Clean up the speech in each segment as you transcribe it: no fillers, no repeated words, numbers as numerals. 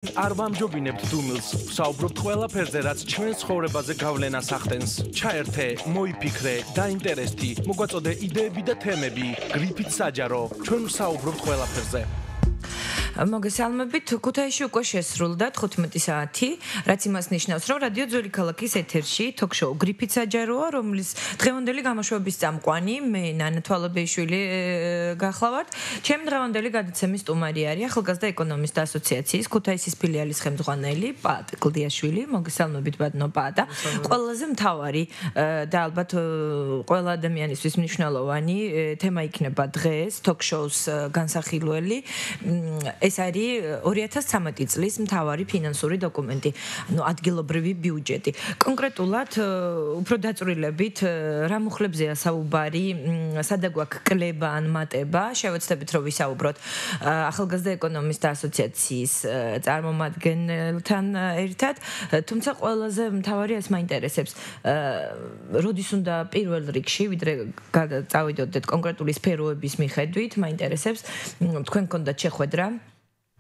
არ ვამჯობინებთ დუმილს, ვსაუბრობთ ყველაფერზე, რაც ჩვენ ცხოვრებაზე გავლენას ახდენს. ჩაერთე, მოიფიქრე, დაინტერესდი, მოგვაწოდე იდეები და თემები. გრიფით საჯარო, ჩვენ ვსაუბრობთ ყველაფერზე. მოგესალმებით, ქუთაისში უკვე შესრულდა 15 საათი, რაც იმას ნიშნავს, რომ რადიო ძველი ქალაქის ეთერში ток-შოუ გრიფით საჯაროა, რომლის დღევანდელი გამოშვების წამყვანი მე ნანა თვალობეიშვილი გახლავართ. ჩემი დღევანდელი გადაცემის სტუმარი არის ახალგაზრდა ეკონომისტთა ასოციაციის ქუთაისის ფილიალის ხელმძღვანელი პაატ კლდიაშვილი. მოგესალმებით, ბატონო პაატა. ყველაზე მთავარი და ალბათ ყველა ადამიანისთვის მნიშვნელოვანი თემა იქნება დღეს ток-შოუს განსახილველი. ეს არის 2013 წლის მთავარი ფინანსური დოკუმენტი, ანუ ადგილობრივი ბიუჯეტი. კონკრეტულად, უფრო დაწვრილებით, რა მუხლებზეა საუბარი, სადაც გვაქვს კლება ან მატება, შევეცდებით რომ ვისაუბროთ ახალგაზრდა ეკონომისტთა ასოციაციის წარმომადგენელთან ერთად, თუმცა ყველაზე მთავარი ეს მაინტერესებს. როდის უნდა პირველ რიგში, ვიდრე წავიდოდეთ კონკრეტული სფეროების მიხედვით, მაინტერესებს თქვენ გქონდათ შეხვედრა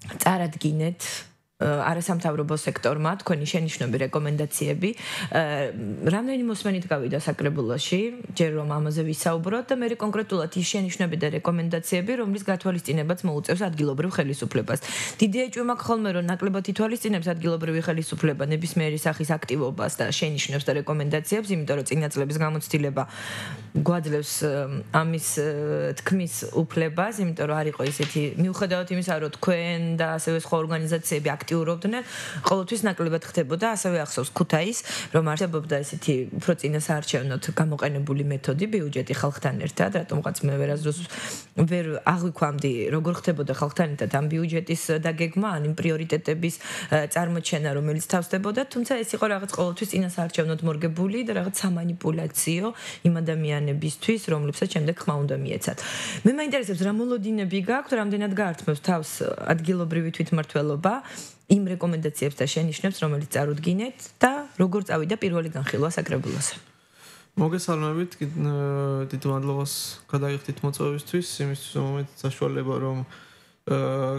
წარადგინეთ არასამთავრობო სექტორმა თქვენი შენიშვნები, რეკომენდაციები. რამდენი მოსმენით გავიდა საკრებულოში, ჯერ რომ ამაზე ვისაუბროთ და მე კონკრეტულად ის შენიშვნები და რეკომენდაციები, რომლის გათვალისწინებაც მოუწევს ადგილობრივ ხელისუფლებას. დიდი ეჭვი მაქვს ხოლმე, რომ ნაკლებად ითვალისწინებს ადგილობრივი ხელისუფლება ნებისმიერი სახის აქტივობას და შენიშვნებს და რეკომენდაციებს, იმიტომ რომ წინა წლების გამოცდილება გვაძლევს ამის თქმის უფლებას, იმიტომ რომ არ იყო ისეთი მიუხედავად იმისა, რომ თქვენ და ასევე სხვა ორგანიზაციები აქტიურობდნენ, ყოველთვის ნაკლებად ხდებოდა, ასევე ახსოვს ქუთაის, რომ არსებობდა ესეთი უფრო წინასაარჩევნოდ გამოყენებული მეთოდი ბიუჯეტი ხალხთან ერთად, რატომღაც მე ვერასდროს ვერ აღვიქვამდი, როგორ ხდებოდა ხალხთან ერთად ამ ბიუჯეტის დაგეგმა, ან იმ პრიორიტეტების წარმოჩენა, რომელიც თავსდებოდა, თუმცა ეს იყო რაღაც ყოველთვის წინასაარჩევნოდ მორგებული და რაღაც სამანიპულაციო იმ ადამიანებისთვის, რომლებსაც შემდეგ ხმა უნდა მიეცათ. მე მაინტერესებს რა მოლოდინები გაქვთ, რამდენად გაართმევს თავს ადგილობრივი თვითმმართველობა იმ რეკომენდაციებს და შენიშვნებს, რომელიც წარუდგინეთ და როგორ წავიდა პირველი განხილვა საკრებულოზე. მოგესალმებით, დიდ მადლობას გადაიხდით მოწვევისთვის, იმისთვის რომ მომენტ საშუალება რომ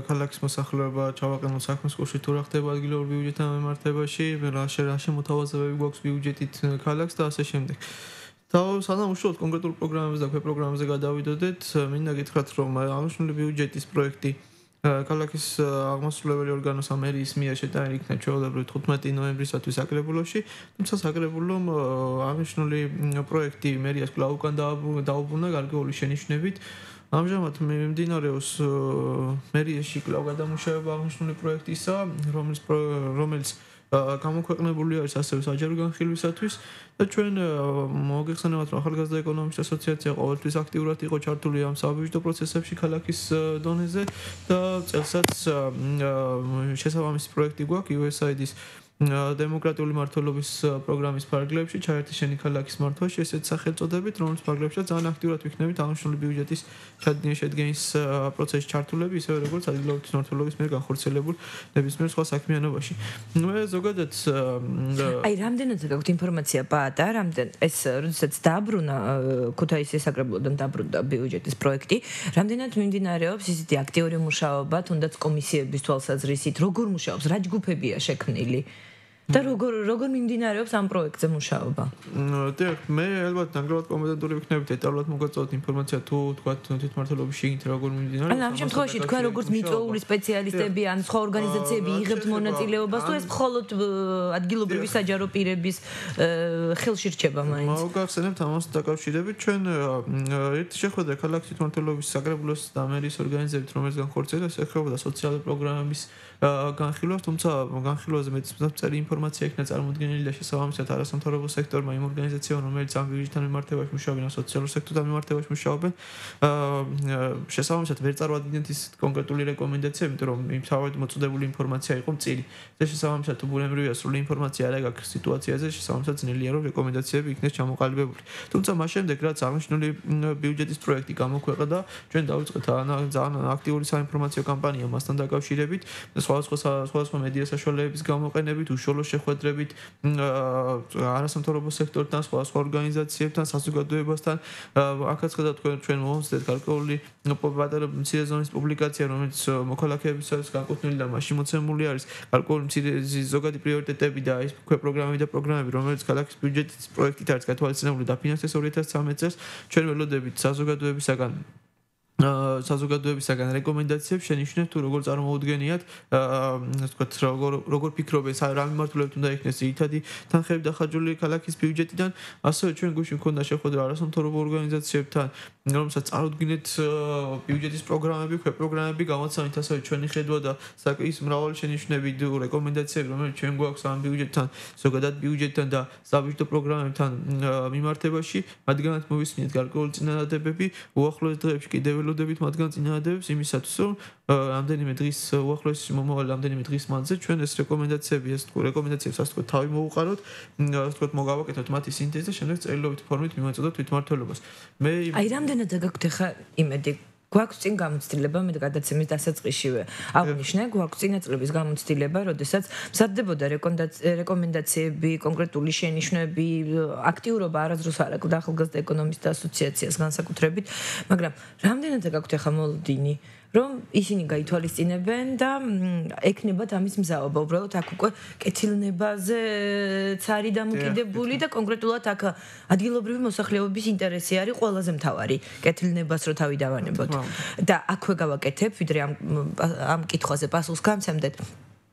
ქალაქის მოსახლეობა ჩავაყენოთ საქმის კურსში თუ რა ხდება ადგილობრივ ბიუჯეტთან მიმართებაში, რა შემოთავაზებები გვაქვს ბიუჯეტით ქალაქს და ასე შემდეგ. სანამ უშუალოდ კონკრეტულ პროგრამებზე და ქვეპროგრამებზე გადავიდოდეთ, მინდა გითხრათ, რომ აღნიშნული ბიუჯეტის პროექტი ქალაქის აღმასრულებელი ორგანოს ამერიის მიერ შეტანილი იქნა ჩვეულებრივ 15 ნოემბრისათვის საკრებულოში, თუმცა საკრებულომ აღნიშნული პროექტი მერიას კვლავ უკან დაუბრუნა გარკვეული შენიშვნებით. ამჟამად მიმდინარეობს მერიაში კვლავ გადამუშავება აღნიშნული პროექტისა, რომელიც გამოქვეყნებული არის ასევე საჯარო განხილვისათვის და ჩვენ მოგეხსენებათ, რომ ახალგაზრდა ეკონომისტთა ასოციაცია ყოველთვის აქტიურად იყო ჩართული ამ საბიუჯეტო პროცესებში ქალაქის დონეზე და წელსაც შესაბამისი პროექტი გვაქვს USAID-ის დემოკრატიული მმართველობის პროგრამის ფარგლებში ჩაერთი შენი ქალაქის მართვაში, ესეც სახელწოდებით, რომელიც ფარგლებშიც ძალიან აქტიურად ვიქნებით აღნიშნული ბიუჯეტის შედგენის პროცესში ჩართულები, ისევე როგორც ადგილობრივი მმართველობის მიერ განხორციელებულ ნებისმიერ სხვა საქმიანობაში. მე ზოგადად აი, რამდენად გაქვთ ინფორმაცია პაატა, ეს როდესაც დააბრუნა ქუთაისის საკრებულოდან დააბრუნდა ბიუჯეტის პროექტი, რამდენად მიმდინარეობს ისეთი აქტიური მუშაობა, თუნდაც კომისიების თვალსაზრისით, როგორ მუშაობს, რა ჯგუფებია შექმნილი? და როგორ მიმდინარეობს ამ პროექტზე მუშაობა? დიახ, მე ალბათ ნაკლებად კომპეტენტური ვიქნებით დეტალურად მოგვაწოდოთ ინფორმაცია თუ თქვა თვითმმართველობის შიგნით როგორ მიმდინარეობს. ან ამ შემთხვევაში თქვენ როგორც მიწვეული სპეციალისტები ან სხვა ორგანიზაციები იღებთ მონაწილეობას თუ ეს მხოლოდ ადგილობრივი საჯარო პირების ხელში რჩება მაინც? მოგახსენებთ ამასთან დაკავშირებით, ჩვენ ერთი შეხვედრა ქალაქის თვითმმართველობის საკრებულოს და ამერიის ორგანიზებით, რომელიც განხორციელდა, ეხებოდა სოციალური პროგრამების განხილვას, თუმცა განხილვაზე მეტწილი ინფორმაცია იქნა წარმოდგენილი და შესაბამისად არასამთავრობო სექტორმა იმ ორგანიზაციამ, რომელიც ამ ბიუჯეტთან მიმართებაში მუშაობენ, სოციალურ სექტორთან მიმართებაში მუშაობენ, შესაბამისად ვერ წარმოადგენთ ის კონკრეტული რეკომენდაცია, იმიტომ რომ იმ თავად მოწოდებული ინფორმაცია იყო მწირი. და შესაბამისად თუ ბუნებრივია სრული ინფორმაცია არ აქვს სიტუაციაზე, შესაბამისად ძნელია რომ რეკომენდაციები იქნეს ჩამოყალიბებული. თუმცა მას შემდეგ რაც აღნიშნული ბიუჯეტის პროექტი გამოქვეყნდა, ჩვენ დავიწყეთ ძალიან აქტიური საინფორმაციო კამპანია მასთან დაკავშირებით, სხვადასხვა მედია საშუალებების გამოყენებით, უშუალო სამომავლო შეხვედრებით არასამთავრობო სექტორთან, სხვა ორგანიზაციებთან, საზოგადოებასთან. აქაც ხედავთ ჩვენ მომწდეთ გარკვეული პატარა მცირე ზონის პუბლიკაცია, რომელიც მოქალაქეებისათვის განკუთვნილი და მასში მოცემული არის გარკვეული მცირე ზოგადი პრიორიტეტები და ის პროგრამები და პროგრამები, რომელიც ქალაქის ბიუჯეტის პროექტით არის გათვალისწინებული და ფინანსეს 2013 წელს, ჩვენ ველოდებით საზოგადოებისაგან რეკომენდაციებს შენიშნეთ თუ როგორ წარმოუდგენიათ ვთქვათ როგორ ფიქრობენ რა მიმართულებით უნდა იქნეს ძირითადი თანხები დახარჯული ქალაქის ბიუჯეტიდან ასევე ჩვენ გუშინ მქონდა შეხვედრა არასამთავრობო ორგანიზაციებთან რომელსაც წარუდგინეთ ბიუჯეტის პროგრამები, პროგრამები გამოცანით ასევე ჩვენი ხედვა და ის მრავალი შენიშვნები და რეკომენდაციები რომელიც ჩვენ გვაქვს ამ ბიუჯეტთან ზოგადად ბიუჯეტთან და საბიუჯეტო პროგრამებთან მიმართებაში მათგანაც მოვისმინეთ გარკვეული წინადადებები უახლოეს დღეებში კიდევ ველოდებით მათგან წინადადებებს იმისათვის რომ რამდენიმე დღის უახლოესი მომავალი რამდენიმე დღის მანძილზე ჩვენ ეს რეკომენდაციებს ასე ვთქვათ თავი მოვუყაროთ ასე ვთქვათ მოგავაკეთოთ მათი სინთეზი და შემდეგ წერილობით ფორმით მივაწოდოთ თვითმმართველობას მე აი რამდენად გაგვთ ხა იმედი გვაქვს წინ გამოცდილება მე გადაცემის დასაწყისშივე აღნიშნე გვაქვს წინაწლების გამოცდილება როდესაც მზადდებოდა რეკომენდაციები კონკრეტული შენიშვნები აქტიურობა არასდროს არ აქვს ახალგაზრდა ეკონომისტთა ასოციაციას განსაკუთრებით მაგრამ რამდენად გაგვთ ხა მოლოდინი რომ ისინი გაითვალისწინებენ და ეკნებათ ამის მზაობა უბრალოდ აქ უკვე კეთილნებაზე цаრი დამოკიდებული და კონკრეტულად აქ ადგილობრივი მოსახლეობის ინტერესი არის ყველაზე მთავარი კეთილნებას რო თავი დავანებოთ და აქვე გავაკეთებ ვიდრე ამ კითხვაზე პასუხს გამცემდეთ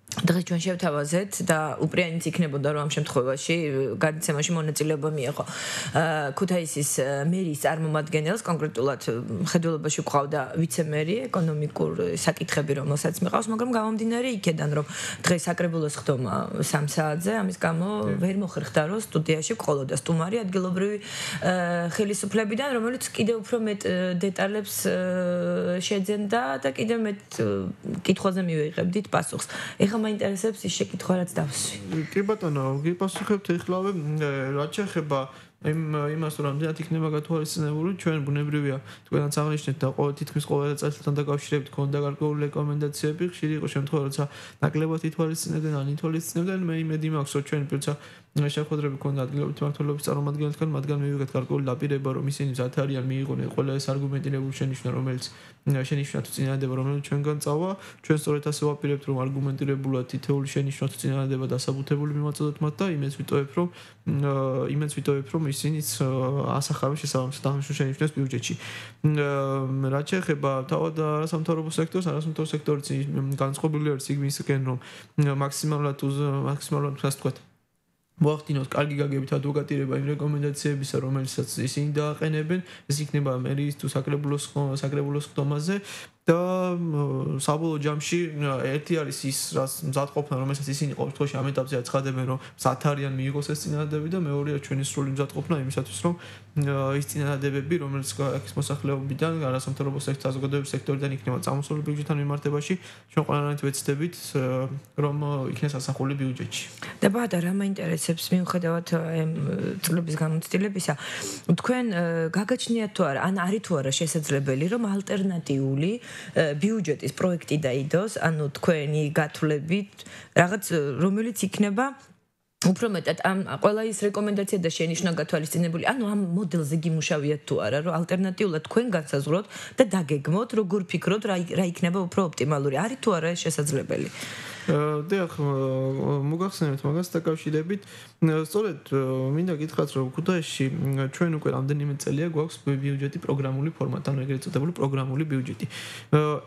დღეს ჩვენ შევთავაზეთ და უპრიანიც იქნებოდა რომ ამ შემთხვევაში გადაცემაში მონაწილეობა მიიღო ქუთაისის მერის წარმომადგენელს კონკრეტულად მხედველობაში ყავდა ვიცე-მერი ეკონომიკურ საკითხები რომელსაც მიყავს მაგრამ გამომდინარე იქედან რომ დღეს საკრებულოს ხდომა 3 საათზე ამის გამო ვერ მოხერხდა რომ სტუდიაში ყოლოდა სტუმარი ადგილობრივი ხელისუფლებიდან რომელიც კიდევ უფრო მეტ დეტალებს შეძენდა და კიდევ მეტ კითხვაზე მივიღებდით პასუხს ეხლა მაინტერესებს ის შეკითხვა რაც დავსვი. კი ბატონო, გიპასუხებთ ეხლავე რაც შეეხება იმას რომ რამდენად იქნება გათვალისწინებული ჩვენ ბუნებრივია თქვენაც აღნიშნეთ და თითქმის ყველა წელთან დაკავშირებით ქონდა გარკვეული რეკომენდაციები ხშირი იყო შემთხვევა როცა ნაკლებად ითვალისწინებდნენ ან ითვალისწინებდნენ მე იმედი მაქვს რომ ჩვენ პირცა შეხვედრები ქონდა ადგილობრივი მმართველობის წარმომადგენლებთან მათგან მივიღეთ გარკვეული დაპირება რომ ისინი მზად არიან მიიღონ ყველა ეს არგუმენტირებული შენიშვნა რომელიც შენიშვნა თუ წინადადება რომელიც ჩვენგან წავა ჩვენ სწორედ ასე ვაპირებთ რომ არგუმენტირებულად თითოეული შენიშვნა თუ წინადადება დასაბუთებული მივაწოდოთ მათ და იმედს ვიტოვებ რომ ისინიც ასახავენ შესაბამისად აღნიშნულ შენიშვნას ბიუჯეტში. რაც შეეხება თავად არასამთავრობო სექტორს, არასამთავრობო სექტორი განწყობილი არის იმისკენ რომ მაქსიმალურად ასე ვთქვათ მოახდინოს კარგი გაგებით ადვოკატირება იმ რეკომენდაციებისა, რომელსაც ისინი დააყენებენ, ეს იქნება მერის თუ საკრებულოს ხდომაზე და საბოლოო ჯამში ერთი არის ის რაც მზადყოფნა რომელსაც ისინი ყოველ შემთხვევაში ამ ეტაპზე აცხადებენ რომ მზად არიან მიიღოს ეს წინადადებები და მეორეა ჩვენი სრული მზადყოფნა იმისათვის რომ ის წინადადებები რომელიც აქის მოსახლეობიდან არასამთავრობო საზოგადოების სექტორიდან იქნება წამოსული ბიუჯეტთან მიმართებაში ჩვენ ყველანაირად ვეცდებით რომ იქნეს ასახული ბიუჯეტში. და ბატა რა მაინტერესებს მიუხედავად წლების განმცდილებისა თქვენ გაგაჩნიათ თუ არა ან არის თუ არა შესაძლებელი რომ ალტერნატიული ბიუჯეტის პროექტი დაიდოს, ანუ თქვენი გათვლებით რაღაც რომელიც იქნება უფრო მეტად ამ ყველა ის რეკომენდაცია და შენიშვნა გათვალისწინებული, ანუ ამ მოდელზე გიმუშავიათ თუ არა, რომ ალტერნატიულად თქვენ განსაზღვროთ და დაგეგმოთ, როგორ ფიქრობთ, რა იქნება უფრო ოპტიმალური. არის თუ არა ეს შესაძლებელი? დიახ, მოგახსენებთ მაგას დაკავშირებით. სწორედ მინდა გითხრათ, რომ ქუთაისში ჩვენ უკვე რამდენიმე წელია გვაქვს ბიუჯეტი პროგრამული ფორმატით, ანუ ეგრეთ წოდებული პროგრამული ბიუჯეტი.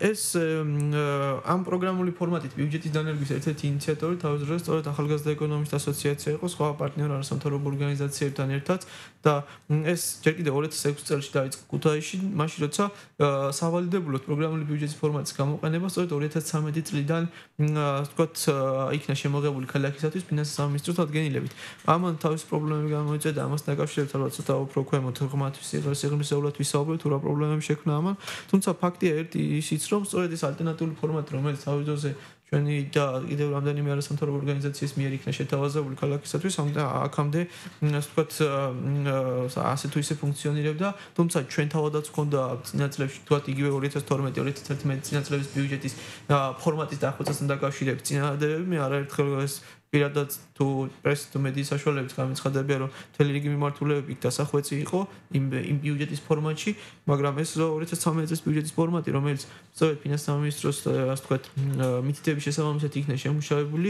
ეს ამ პროგრამული ფორმატით ბიუჯეტის დანერგვის ერთ-ერთი ინიციატორი თავის დროზე სწორედ ახალგაზრდა ეკონომისტთა ასოციაცია იყო სხვა პარტნიორ არასამთავრობო ორგანიზაციებთან ერთად და ეს ჯერ კიდევ 2006 წელს დაიწყო ქუთაისში, მაშინ როცა სავალდებულოდ პროგრამული ბიუჯეტის ფორმატის გამოყენება სწორედ 2013 წლიდან ვთქვათ, იქნა შემოღებული ქალაქისათვის ფინანსის სამინისტროს ადგენილებით. ამან თავის პრობლემები გამოიწვია და ამასთან დაკავშირებით ალბათ ცოტა უფრო ქვემოთ ღმათვის სიღრმისეულად ვისაუბრებთ თუ რა პრობლემები შექმნა ამან. თუმცა ფაქტია ერთი ისიც, რომ სწორედ ეს ალტერნატიული ფორმატი, რომელიც თავის დროზე ჩვენი და კიდევ რამდენიმე არასამთავრობო ორგანიზაციის მიერ იქნა შეთავაზებული ქალაქისათვის, აქამდე ასე ვთქვათ, ასე თუ ისე ფუნქციონირებდა, თუმცა ჩვენ თავადაც გვქონდა წინაწლებში, თქვათ, იგივე 2012-2011 წინაწლების ბიუჯეტის ფორმატის დახვეწასთან დაკავშირებით წინადადებები, მე არაერთხელ ეს პირადად თუ პრესის თუ მედიის საშუალებებით გამიცხადებია, რომ მთელი რიგი მიმართულებები იქ დასახვეცი იყო იმ ბიუჯეტის ფორმატში, მაგრამ ეს 2013 წლის ბიუჯეტის ფორმატი, რომელიც სწორედ ფინანსთა მინისტროს, ასე ვთქვათ, მითითების შესაბამისად იქნა შემუშავებული,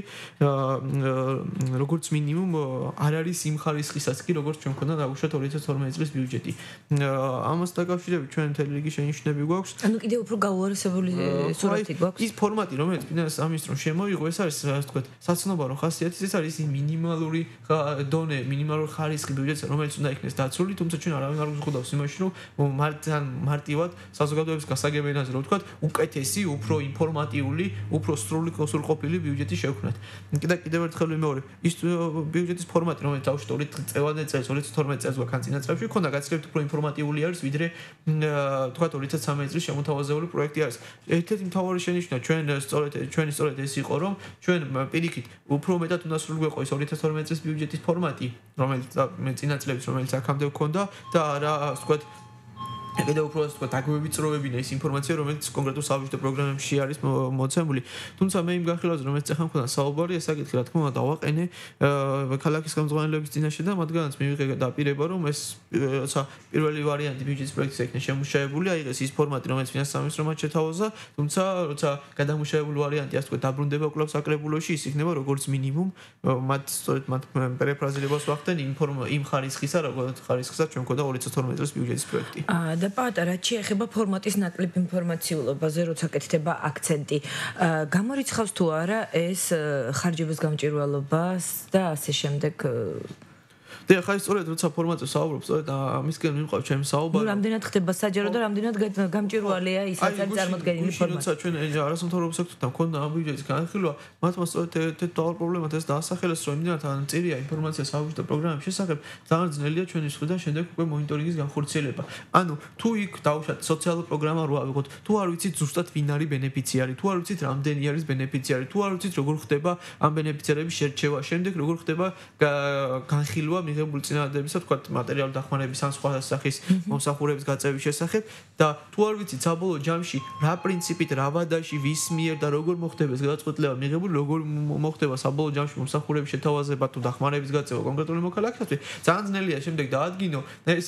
როგორც მინიმუმ არ არის იმ ხარისხისაც კი, როგორც ჩვენ ქონდა დაუშვათ 2012 წლის ბიუჯეტი. ამას დაკავშირებით ჩვენ მთელი რიგი შენიშვნები გვაქვს. ანუ კიდევ უფრო გაუარესებული სურათი გვაქვს. ის ფორმატი, რომელიც ფინანსთა მინისტრომ შემოიღო, ეს არის, ასე ვთქვათ, საცნობარო ხასიათის, ეს არის მინიმალური დონე, მინიმალური ხარისხი ბიუჯეტზე, რომელიც უნდა იქნეს დაცული, თუმცა ჩვენ არავინ არ გვხვდავს იმაში, რომ მარტივად საზოგადოების გასაგებ ენაზე, რომ ვთქვათ, უკეთესი, უფრო ინფორმატიული, უფრო სრულყოფილი ბიუჯეტი შევქმნათ. კიდევ ერთხელ ვიმეორებ, ის ბიუჯეტის ფორმატი, რომელიც თავშეურით წელვადე წელს 2012 წელს გვაქვს წინაწრებში, ქონდა გაცილებით უფრო ინფორმატიული არის, ვიდრე ვთქვათ 2013 წლის შემოთავაზებული პროექტი არის. ერთ-ერთი მთავარი შენიშვნა ჩვენი სწორედ ეს იყო, რომ ჩვენ პირიქით უფრო მეტად უნდა სრულგვეყო ის 2012 წლის ბიუჯეტის ფორმატი, რომელიც წინაწლების, რომელიც აქამდე გქონდა და არა, ასე ვთქვათ, კიდევ უფრო ასე ვთქვათ, აგვევიწროვებინა ის ინფორმაცია, რომელიც კონკრეტულ საბჭოთა პროგრამებში არის მოცემული. თუმცა მე იმ განხილვაზე, რომელიც ახლა მქონდა საუბარი, ეს საკითხი რა თქმა უნდა დავაყენე ქალაქის ხელმძღვანელების წინაშე და მათგანაც მივიღე დაპირება, რომ ეს როცა პირველი ვარიანტი ბიუჯეტის პროექტის ექნა შემუშავებული, აიღეს ის ფორმატი, რომელიც ფინანსთა მინისტრმა შეთავაზა, თუმცა როცა გადამუშავებული ვარიანტი, ასე ვთქვათ, დაბრუნდება კვლავ საკრებულოში, ის იქნება როგორც მინიმუმ მათ პერეფრაზირებას ვახდენ იმ ხარისხისა, როგორც ხარისხსაც ჩვენ მქონდა 2012 წლის ბიუჯეტის პროექტი. და პატარა შეეხება ფორმატის ნაკლებ ინფორმაციულობაზე, როცა კეთდება აქცენტი. გამორიცხავს თუ არა ეს ხარჯების გამჭვირვალობას და ასე შემდეგ. და ხა ის სწორედ როცა ფორმატზე საუბრობ, სწორედ ამისკენ მიმყავს ჩემი საუბარი. რამდენად ხდება საჯარო და რამდენად გამჭვირვალეა ის რაც არის წარმოდგენილი ფორმატი. როცა ჩვენ არასამთავრობო სექტორთან მქონდა ამ ბიუჯეტის განხილვა, მათმა სწორედ ერთ პრობლემად ეს დაასახელეს, რომ იმდენად მწირია ინფორმაცია საბჭოთა პროგრამების შესახებ, ძალიან ძნელია ჩვენი მხრიდან შემდეგ უკვე მონიტორინგის განხორციელება. ანუ თუ იქ დავუშვათ სოციალურ პროგრამა რო ავიღოთ, თუ არ ვიცით ზუსტად ვინ არის ბენეფიციარი, თუ არ ვიცით რამდენი არის ბენეფიციარი, თუ არ ვიცით როგორ ხდება ამ ბენეფიციარების შერჩევა, შემდეგ როგორ ხდება განხილვა მიღებული წინადადებისა, თქვათ, მატერიალური დახმარების ან სხვა სახის მომსახურების გაწევის შესახებ და თუ არ ვიცით საბოლოო ჯამში რა პრინციპით, რა ვადაში, ვის მიერ და როგორ მოხდება ეს გადაწყვეტილება მიღებული, როგორ მოხდება საბოლოო ჯამში მომსახურების შეთავაზება თუ დახმარების გაწევა კონკრეტული მოქალაქისათვის, ძალიან ძნელია შემდეგ დაადგინო ეს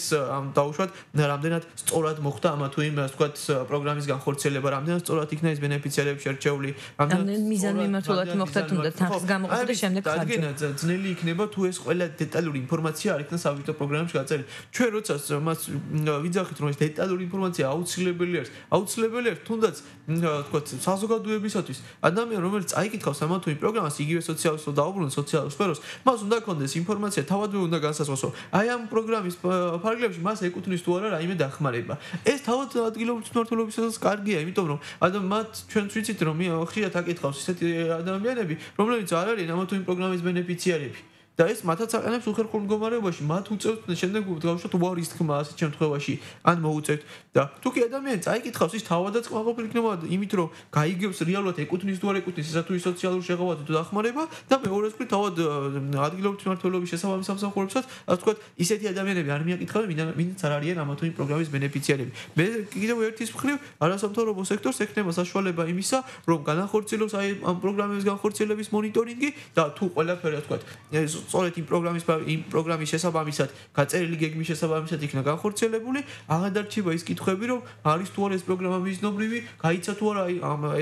დაუშვათ რამდენად სწორად მოხდა ამა თუ იმ, თქვათ, პროგრამის განხორციელება, რამდენად სწორად იქნა ეს ბენეფიციარები შერჩეული, რამდენად მიზანმიმართულად მოხდა თუნდაც თანხის გამოყენება და შემდეგ ხარჯი. ძნელი იქნება თუ ეს ყველა დეტალური ინფორმაცია არ იქნა საბჭოთა პროგრამებში გაწერილი. ჩვენ როცა მას ვიძახით, რომ ეს დეტალური ინფორმაცია აუცილებელი არის, თუნდაც თქვათ, საზოგადოებისათვის, ადამიან, რომელიც წაიკითხავს ამა თუ იმ პროგრამას, იგივე სოციალურ დაუბრუნდა სოციალურ სფეროს, მას უნდა ქონდეს ინფორმაცია, თავადვე უნდა განსაზღვროს, რომ აი ამ პროგრამის ფარგლებში მას ეკუთვნის თუ არა რაიმე დახმარება. ეს თავად ადგილობრივი მმართველობისათვის კარგია, იმიტომ რომ მათ ჩვენც ვიცით, რომ ხშირად აკითხავს ისეთი ადამიანები, რომლებიც არ არიან ამა თუ იმ პროგრამის ბენეფიციარები. და ეს მათაც აყენებს უხერხულ მდგომარეობაში, მათ უწევთ შემდეგ გავუშვათ უარის თქმა ასეთ შემთხვევაში, ან მოუწევთ და თუ კი ადამიანი წაიკითხავს, ის თავადაც კმაყოფილი იქნება იმით, რომ გაიგებს რეალურად ეკუთვნის თუ არ ეკუთვნის ისა თუ ის სოციალური შეღავათი თუ დახმარება და მეორე მხრივ თავად ადგილობრივი მმართველობის შესაბამის სამსახურებსაც, ასე ვთქვათ, ისეთი ადამიანები არ მიაკითხავენ, ვინც არ არიან ამა თუ იმ პროგრამის ბენეფიციარები. მე კიდევ ერთის მხრივ არასამთავრობო სექტორს ექნება საშუალება იმისა, რომ განახორციელოს აი ამ პროგრამების განხორციელების მონიტორინგი და თუ ყველაფერი, ასე ვთქვათ, სწორედ იმ პროგრამის შესაბამისად, გაწერილი გეგმის შესაბამისად იქნა განხორციელებული, აღადარჩება ის კითხვები, რომ არის თუ არა ეს პროგრამა მიზნობრივი, გაიცა თუ არა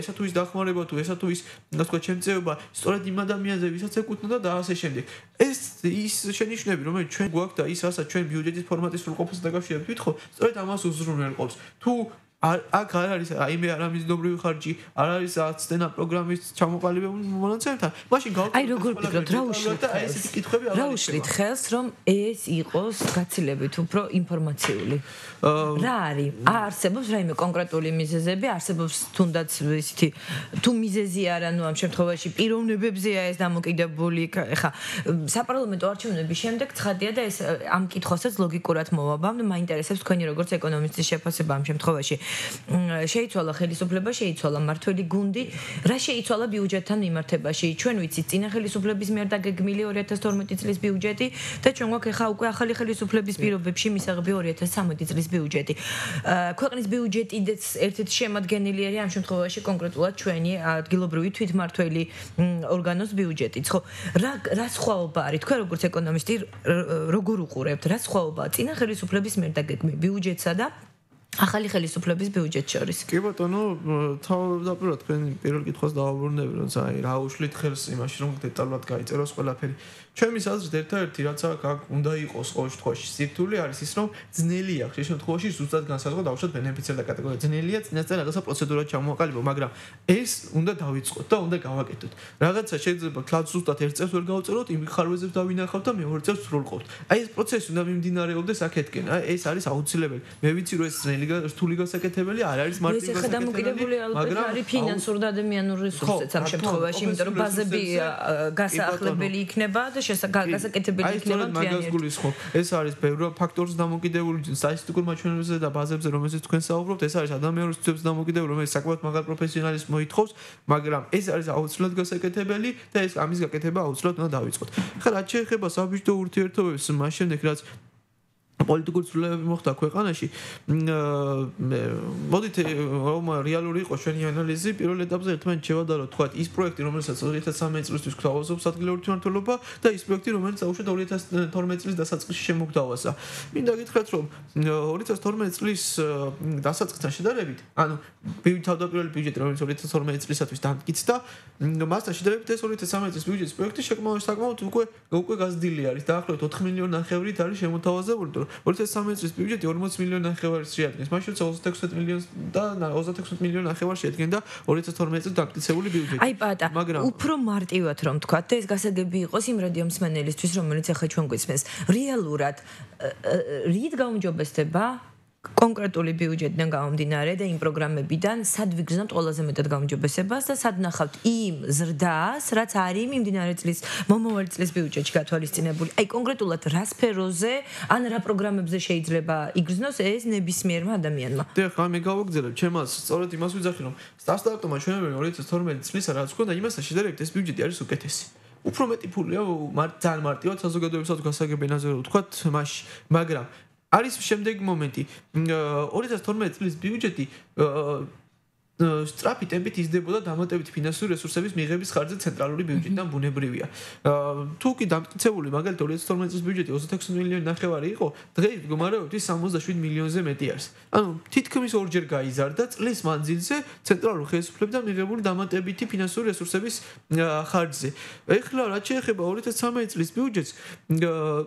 ესა თუ ის დახმარება თუ ესა თუ ის, ასე ვთქვათ, შემწეობა, სწორედ იმ ადამიანზე, ვისაც ეკუთვნოდა და ასე შემდეგ. ეს ის შენიშვნები, რომელიც ჩვენ გვაქვს და ის, რასაც ჩვენ ბიუჯეტის ფორმატის სრულყოფასთან დაკავშირებით ვითხო, სწორედ ამას უზრუნველყოფს. თუ აქ არ არის აიმე არამიზნობრივი ხარჯი, არ არის აცდენა პროგრამის ჩამოყალიბებული მონაცემთან, მაშინ აი როგორ ფიქრობთ, რა უშლით ხელს, რომ ეს იყოს გაცილებით უფრო ინფორმაციული? რა არის? არსებობს რაიმე კონკრეტული მიზეზები, არსებობს თუნდაც ისეთი თუ მიზეზი არა, ნუ ამ შემთხვევაში პიროვნებებზეა ეს დამოკიდებული, ეხა საპარლამენტო არჩევნების შემდეგ ცხადია და ეს ამ კითხვასაც ლოგიკურად მოვაბამ, მაინტერესებს თქვენი როგორც ეკონომისტის შეფასება ამ შემთხვევაში. შეიცვალა ხელისუფლება, შეიცვალა მმართველი გუნდი, რა შეიცვალა ბიუჯეტთან მიმართებაში. ჩვენ ვიცით წინა ხელისუფლების მიერ დაგეგმილი 2012 წლის ბიუჯეტი და ჩვენ გვაქვს ახლა უკვე ახალი ხელისუფლების პირობებში მისაღები 2013 წლის ბიუჯეტი. ქვეყნის ბიუჯეტიც ერთ-ერთი შემადგენელი ამ შემთხვევაში კონკრეტულად ჩვენი ადგილობრივი თვითმმართველი ორგანოს ბიუჯეტიც. ხო, რა სხვაობა არის? თქვენ როგორც ეკონომისტი როგორ უყურებთ? რა სხვაობაა წინა ხელისუფლების მიერ დაგეგმილი ბიუჯეტსა და ახალი ხელისუფლების ბიუჯეტს შორის? კი ბატონო, თავდაპირველად თქვენ პირველ კითხვას დავაბრუნდები, რომ რა უშლით ხელს იმაში, რომ დეტალურად გაიწეროს ყველაფერი. ჩემი აზრით ერთადერთი რაც აქ უნდა იყოს ყოველ შემთხვევაში სირთულე არის ის, რომ ძნელი აქვს ეს შემთხვევაში ზუსტად განსაზღვრა დაუშვათ ბენეფიციართა კატეგორია. ძნელია წინასწარ რაღაცა პროცედურა ჩამოაყალიბო, მაგრამ ეს უნდა დავიწყოთ და უნდა გავაკეთოთ. რაღაცა შეიძლება თლაც ზუსტად ერთ წელს ვერ გავწეროთ, იმ ხარვეზებს დავინახავთ და მეორე წელს სრულყოფთ. აი ეს პროცესი უნდა მიმდინარეობდეს აქეთკენ. აი ეს არის აუცილებელი. მე ვიცი რომ ეს რთული გასაკეთებელი არ არის მარტივი ეს ხდამოკიდებული ალბათ არის ფინანსურ და ადამიანურ რესურსებს ამ შემთხვევაში, იმიტომ რომ ბაზები გასაახლებელი იქნება და გასაკეთებელი იქნება მთლიანად. ეს არის ბევრი ფაქტორს დამოკიდებული სტატისტიკურ მაჩვენებებზე და ბაზებზე, რომელზეც თქვენ საუბრობთ, ეს არის ადამიანური რესურსებს დამოკიდებული, რომელიც საკმაოდ მაგარ პროფესიონალიზმს მოითხოვს, მაგრამ ეს არის აუცილებლად გასაკეთებელი და ეს ამის გაკეთება აუცილებლად უნდა დავიწყოთ. ხა რაც შეეხება საბჭოთა ურთიერთობებს, მას შემდეგ რაც პოლიტიკური ცვლილებები მოხდა ქვეყანაში. მოდით რომ რეალური იყოს ჩვენი ანალიზი, პირველ ეტაპზე ერთმანეთს შევადარო თქვა ის პროექტი, რომელსაც 2013 წლისთვის გვთავაზობს ადგილობრივი თვითმმართველობა და ის პროექტი, რომელიც დაუშვათ 2012 წლის დასაწყისში შემოგთავაზა. მინდა გითხრათ, რომ 2012 წლის დასაწყისთან შედარებით, ანუ თავდაპირველი ბიუჯეტი, რომელიც 2012 წლისათვის დამტკიცდა, მასთან შედარებით ეს 2013 წლის ბიუჯეტის პროექტი საკმაოდ უკვე გაზრდილი არის. დაახლოებით 4 მილიონი ნახევრით არის შემოთავაზებული. 2013 წლის ბიუჯეტი 40 მილიონი ნახევარს შეადგენს. მაშინ 36 მილიონს და 36 მილიონი ნახევარს შეადგენდა 2012 წელს დამტკიცებული ბიუჯეტი. აი პატა, უფრო მარტივად რომ თქვათ და ეს გასაგები იყოს იმ რადიო მსმენელისთვის, რომელიც ახლა ჩვენ გვისმენს. რეალურად რით გაუმჯობესდება კონკრეტული ბიუჯეტიდან გამომდინარე და იმ პროგრამებიდან სად ვიგრძნობთ ყველაზე მეტად გაუმჯობესებას და სად ნახავთ იმ ზრდას, რაც არის მიმდინარე წლის მომავალი წლის ბიუჯეტში გათვალისწინებული. აი კონკრეტულად რა სფეროზე ან რა პროგრამებზე შეიძლება იგრძნოს ეს ნებისმიერმა ადამიანმა. ხა მე გავაგზავნებ ჩემას სწორედ იმას ვიძახი რომ სტარტაპმა ჩვენებრივი 2012 წლისა რაც ქონდა იმასთან შედარებით ეს ბიუჯეტი არის უკეთესი. უფრო მეტი ფულია ძალიან მარტივად საზოგადოებასაც გასაგებენაზე ვთქვათ მასში, მაგრამ არის შემდეგი მომენტი 2012 წლის ბიუჯეტი სწრაფი ტემპით იზრდებოდა დამატებითი ფინანსური რესურსების მიღების ხარჯზე ცენტრალური ბიუჯეტიდან ბუნებრივია. თუ კი დამტკიცებული მაგალითად 2012 წლის ბიუჯეტი 26 მილიონი ნახევარი იყო, დღეს მდგომარეობით 67 მილიონზე მეტი არის. ანუ თითქმის ორჯერ გაიზარდა წლის მანძილზე ცენტრალური ხელისუფლებიდან მიღებული დამატებითი ფინანსური რესურსების ხარჯზე. ეხლა რაც შეეხება 2013 წლის ბიუჯეტს,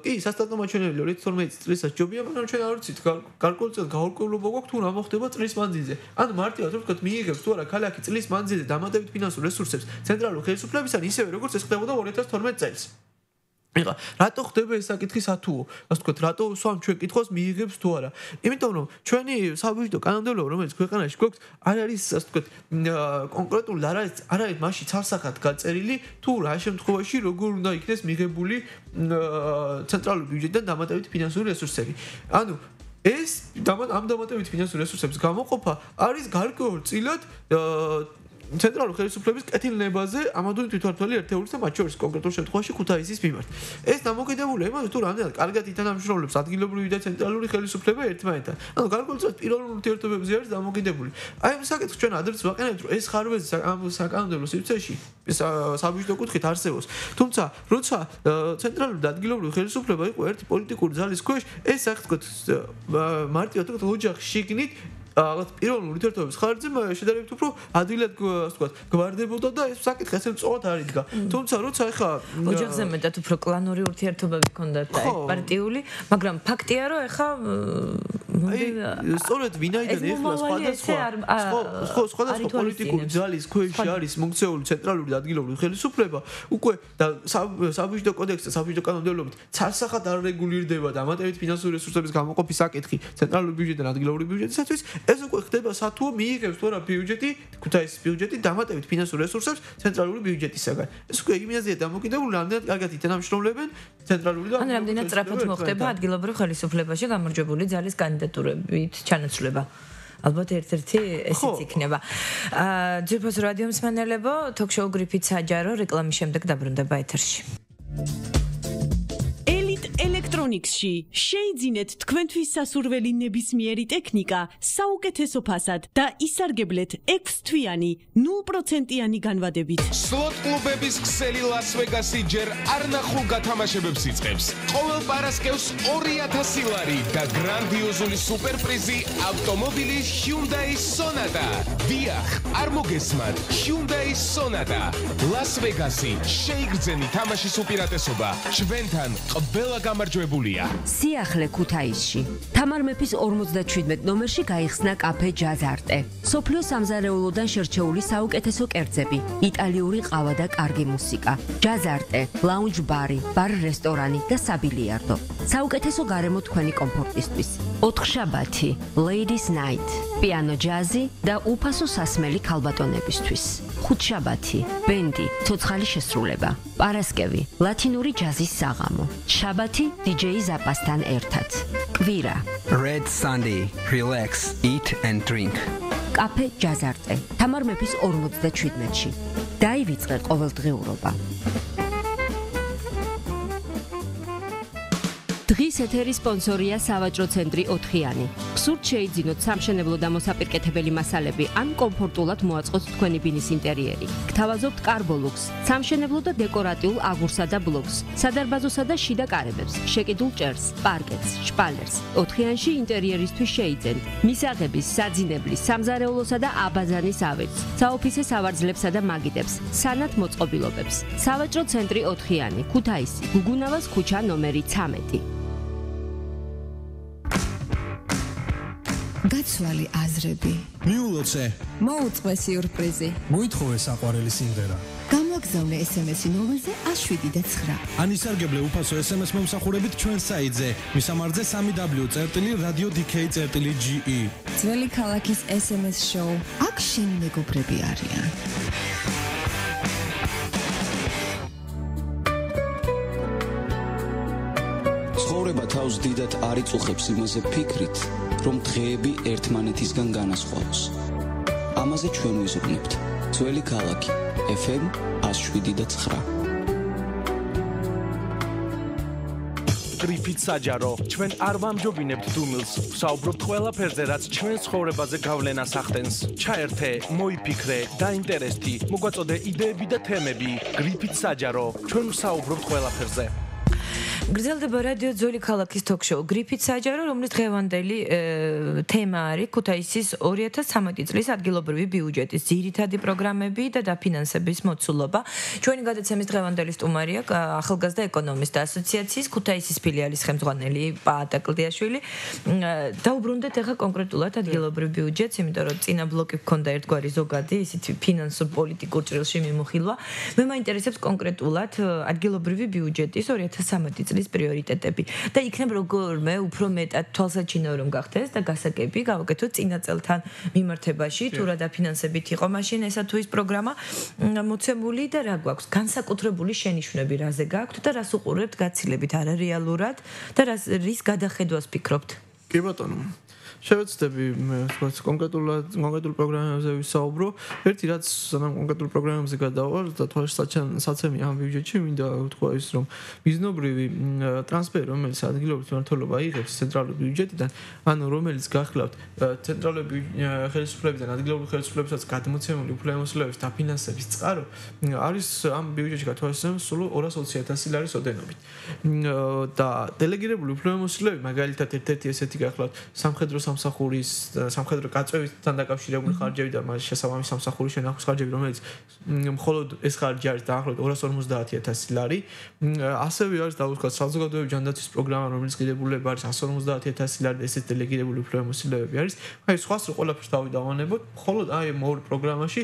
კი სასტატო მაჩვენებელი 2012 წლისაც ჯობია, მაგრამ ჩვენ არ ვიცით გარკვეულწილად გაურკვევლობა გვაქვს თუ რა მოხდება წლის მანძილზე. ანუ მარტივად ვთქვათ მიიღებს თუ არა ქალაქი წლის მანძილზე დამატებით ფინანსურ რესურსებს ცენტრალური ხელისუფლებისგან ისევე როგორც ეს ხდებოდა 2012 წელს. ეხლა რატო ხდება ეს საკითხი სათუო? ასე ვთქვათ, რატო სვამ ჩვენ კითხავს მიიღებს თუ არა? იმიტომ რომ ჩვენი საბიუჯეტო კანონმდებლობა, რომელიც ქვეყანაში გვაქვს, არ არის ასე ვთქვათ, კონკრეტული არ არის მასში ცალსახად გაწერილი თუ რა შემთხვევაში როგორ უნდა იქნეს მიღებული ცენტრალური ბიუჯეტიდან დამატებითი ფინანსური რესურსები. ანუ ეს ამ დამატებითი ფინანსური რესურსების გამოყოფა არის გარკვეულწილად ცენტრალური ხელისუფლების კეთილნებაზე ამადული თვითმმართველი ერთეულის და მათ შორის კონკრეტულ შემთხვევაში ქუთაისის მიმართ. ეს დამოკიდებულია იმაზე, თუ რამდენად კარგად ითანამშრომლებს ადგილობრივი და ცენტრალური ხელისუფლება ერთმანეთთან. ანუ გარკვეულწილად პიროვნულ ურთიერთობებზე არის დამოკიდებული. აი ამ საკითხს ჩვენ ადრეც ვაყენებთ, რომ ეს ხარვეზი ამ საკანონმდებლო სივრცეში საბიუჯეტო კუთხით არსებობს. თუმცა, როცა ცენტრალური და ადგილობრივი ხელისუფლება იყო ერთი პოლიტიკური ძალის ქვეშ, ეს ასე ვთქვათ, მარტივად ვთქვათ, ოჯახის შიგნით პიროვნული ურთიერთობების ხარჯზე შედარებით უფრო ადვილად ასე ვთქვათ გვარდებოდა და ეს საკითხი ასე მწვავად არ იდგა. თუმცა როცა ეხა ოჯახზე მეტად უფრო კლანური ურთიერთობები ჰქონდათ და პარტიული, მაგრამ ფაქტია რომ ეხა სწორედ ვინაიდან ეხლა სხვადასხვა პოლიტიკური ძალის ქვეშ არის მოქცეული ცენტრალური და ადგილობრივი ხელისუფლება, უკვე და საბიუჯეტო კოდექსი და საბიუჯეტო კანონმდებლობით ცალსახად არ რეგულირდება დამატებითი ფინანსური რესურსების გამოყოფის საკითხი ცენტრალური ბიუჯეტიდან ადგილობრივი ბიუჯეტისათვის. ეს უკვე ხდება სათუო მიიღებს თუ არა ბიუჯეტი, ქუთაისის ბიუჯეტი დამატებით ფინანსურ რესურსებს ცენტრალური ბიუჯეტისაგან. ეს უკვე იმაზეა დამოკიდებული, რამდენად კარგად ითანამშრომლებენ ცენტრალური და რამდენად სწრაფად მოხდება ადგილობრივ ხელისუფლებაში გამარჯვებული ძალის კანდიდატურებით ჩანაცვლება. ალბათ ერთ-ერთი ესეც იქნება. ძვირფას რადიო მსმენელებო, თოქ-შოუ გრიფით საჯარო რეკლამის შემდეგ დაბრუნდება ეთერში. ელექტრონიქსში შეიძინეთ თქვენთვის სასურველი ნებისმიერი ტექნიკა საუკეთესო ფასად და ისარგებლეთ 6 თვიანი 0%-იანი განვადებით. სლოტ კლუბების ქსელი ლას-ვეგასი ჯერ არ ნახულ გათამაშებებს იწყებს. ყოველ პარასკევს 2000 ლარი და გრანდიოზული სუპერპრიზი ავტომობილი Hyundai Sonata. დიახ, არ მოგესმათ, Hyundai Sonata. ლას-ვეგასი შეიგრძენი თამაშის უპირატესობა. ჩვენთან ყველა გამარჯვებულია. სიახლე ქუთაისში. თამარ მეფის 57 ნომერში გაიხსნა კაფე ჯაზარტე. სოფლიო სამზარეულოდან შერჩეული საუკეთესო კერძები, იტალიური ყავა და კარგი მუსიკა. ჯაზარტე, ლაუნჯ ბარი, ბარ-რესტორანი და საბილიარდო. საუკეთესო გარემო თქვენი კომფორტისთვის. ოთხშაბათი, Ladies Night, პიანო ჯაზი და უფასო სასმელი ქალბატონებისთვის. ხუთშაბათი, ბენდი, ცოცხალი შესრულება. პარასკევი, ლათინური ჯაზის საღამო. შაბათი, DJ ზაპასთან ერთად. კვირა, Red Sunday, relax, eat and drink. კაფე ჯაზარტე. თამარ მეფის 57-ში. დაივიწყე ყოველდღიურობა. დღის ეთერის სპონსორია სავაჭრო ცენტრი 4-იანი. გსურთ შეიძინოთ სამშენებლო და მოსაპირკეთებელი მასალები ან კომფორტულად მოაწყოთ თქვენი ბინის ინტერიერი. გთავაზობთ კარბოლუქს, სამშენებლო და დეკორატიულ აგურსა და ბლოკს, სადარბაზოსა და შიდა კარებებს, შეკიდულ ჭერს, პარკეტს, შპალერს. 4-იანში ინტერიერისთვის შეიძენთ მისაღების, საძინებლის, სამზარეულოსა და აბაზანის ავეჯს, საოფისე სავარძლებსა და მაგიდებს, სანათ მოწყობილობებს. სავაჭრო ცენტრი 4-იანი, ქუთაისი, გუგუნავას ქუჩა ნომერი 13. გაცვალი აზრები. მიულოცე. მოუწყვე სიურპრიზი. მოითხოვე საყვარელი სიმღერა. გამოგზავნე SMS-ი ნომერზე 779. ან ისარგებლე უფასო SMS მომსახურებით ჩვენ საიტზე. მისამართზე www.radio.dk.ge. ძველი ქალაქის SMS show. აქ შენი მეგობრები არიან. ცხოვრება თავს დიდად არ იწუხებს იმაზე ფიქრით, რომ დღეები ერთმანეთისგან განასხვავოს. ამაზე ჩვენ ვიზრუნებთ. ძველი ქალაქი FM 107.9. გრიფით საჯარო, ჩვენ არ ვამჯობინებთ დუმილს, ვსაუბრობთ ყველაფერზე, რაც ჩვენ ცხოვრებაზე გავლენას ახდენს. ჩაერთე, მოიფიქრე, დაინტერესდი, მოგვაწოდე იდეები და თემები. გრიფით საჯარო, ჩვენ ვსაუბრობთ ყველაფერზე. გრძელდება რადიო ძველი ქალაქის თოქ-შოუ გრიფით საჯარო, რომლის დღევანდელი თემა არის ქუთაისის 2013 წლის ადგილობრივი ბიუჯეტის ძირითადი პროგრამები და დაფინანსების მოცულობა. ჩვენი გადაცემის დღევანდელი სტუმარია ახალგაზრდა ეკონომისტთა ასოციაციის ქუთაისის ფილიალის ხელმძღვანელი პაატა კლდიაშვილი. დაუბრუნდეთ ახლა კონკრეტულად ადგილობრივ ბიუჯეტს, იმიტომ რომ წინა ბლოკი გქონდა ერთგვარი ზოგადი, ისეთი ფინანსურ პოლიტიკურ ჭრილში მიმოხილვა. მე მაინტერესებს კონკრეტულად ადგილობრივი ბიუჯეტის 2013 წლის პრიორიტეტები და იქნებ როგორმე უფრო მეტად თვალსაჩინო რომ გახდეს და გასაგები გავაკეთოთ წინა წელთან მიმართებაში თუ რა დაფინანსებით იყო მაშინ ესა თუ ის პროგრამა მოცემული და რა გვაქვს განსაკუთრებული შენიშვნები რაზე გაქვთ და რას უყურებთ გაცილებით არარეალურად და რის გადახედვას ფიქრობთ? კი ბატონო შევეცდები კონკრეტულ პროგრამებზე ვისაუბრო. ერთი რაც სანამ კონკრეტულ პროგრამებზე გადავალ და თვალსაჩინო ამ ბიუჯეტში მინდა ვთქვა ის რომ მიზნობრივი ტრანსფერი რომელიც ადგილობრივი მმართველობა იღებს ცენტრალური ბიუჯეტიდან, ანუ რომელიც გახლავთ ცენტრალური ხელისუფლებიდან ადგილობრივი ხელისუფლებასაც გადმოცემული უფლებამოსილების დაფინანსების წყარო არის ამ ბიუჯეტში გათვალისწინებული სულ 220,000 ლარის ოდენობით. და დელეგირებული უფლებამოსილები მაგალითად ერთ-ერთი ესეთი გახლავთ სამხედრო სამსახურის სამხედრო გაწევისთან დაკავშირებული ხარჯები და მას შესაბამის სამსახურის შენახვის ხარჯები, რომელიც მხოლოდ ეს ხარჯი არის დაახლოებით 250,000 ლარი. ასევე არის დაუშვათ საზოგადოებრივი ჯანდაცვის პროგრამა, რომელიც ღირებულება არის 150,000 ლარი და ესეთ დელეგირებული უფლებამოსილებები არის. აი სხვას რო ყველაფერს დავიდავანებოთ, მხოლოდ აი მეორე პროგრამაში